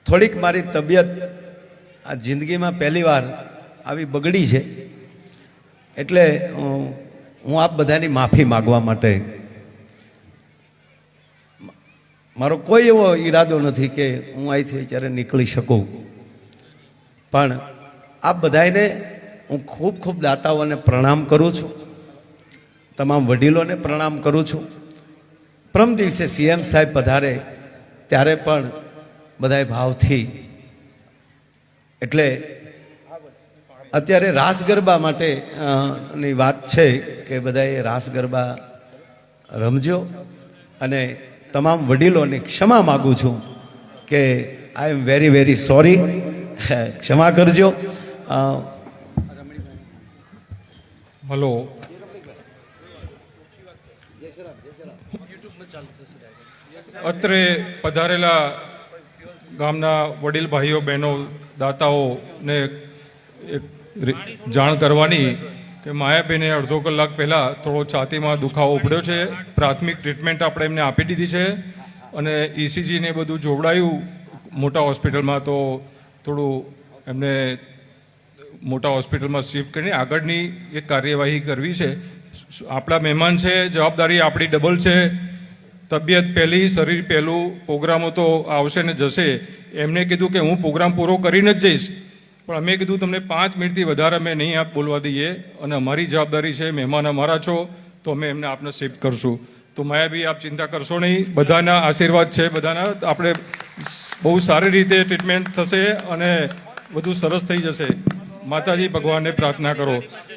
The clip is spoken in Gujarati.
થોડીક મારી તબિયત આ જિંદગીમાં પહેલી વાર આવી બગડી છે, એટલે હું આપ બધાની માફી માગવા માટે, મારો કોઈ એવો ઈરાદો નથી કે હું અહીંથી અત્યારે નીકળી શકું, પણ આપ બધાને હું ખૂબ ખૂબ દાતાઓને પ્રણામ કરું છું, તમામ વડીલોને પ્રણામ કરું છું. પ્રમ દિવસે સીએમ સાહેબ પધારે ત્યારે પણ બધાએ ભાવથી, એટલે અત્યારે રાસ ગરબા માટે ની વાત છે કે બધાએ રાસ ગરબા રમજો, અને તમામ વડીલોની ક્ષમા માગું છું કે આઈ એમ વેરી વેરી સોરી, ક્ષમા કરજો. હલો, અત્રે પધારેલા ગામના વડીલ ભાઈઓ બહેનો દાતાઓને એક જાણ કરવાની કે માયાબેને અડધો કલાક પહેલાં થોડો છાતીમાં દુખાવો ઉપડ્યો છે. પ્રાથમિક ટ્રીટમેન્ટ આપણે એમને આપી દીધી છે અને ઇસીજી ને બધું જોવડાયું મોટા હોસ્પિટલમાં, તો થોડું એમને મોટા હોસ્પિટલમાં શિફ્ટ કરીને આગળની એક કાર્યવાહી કરવી છે. આપણા મહેમાન છે, જવાબદારી આપણી ડબલ છે. તબિયત પહેલી, શરીર પહેલું, પ્રોગ્રામો તો આવશે ને જશે. એમને કીધું કે હું પ્રોગ્રામ પૂરો કરીને જ જઈશ, પણ અમે કીધું તમને 5 મિનિટથી વધારે અમે નહીં આપ બોલવા દઈએ, અને અમારી જવાબદારી છે, મહેમાન અમારા છો તો અમે એમને આપને શિફ્ટ કરશું. તો માયાબી આપ ચિંતા કરશો નહીં, બધાના આશીર્વાદ છે, બધાના આપણે બહુ સારી રીતે ટ્રીટમેન્ટ થશે અને બધું સરસ થઈ જશે. માતાજી ભગવાનને પ્રાર્થના કરો.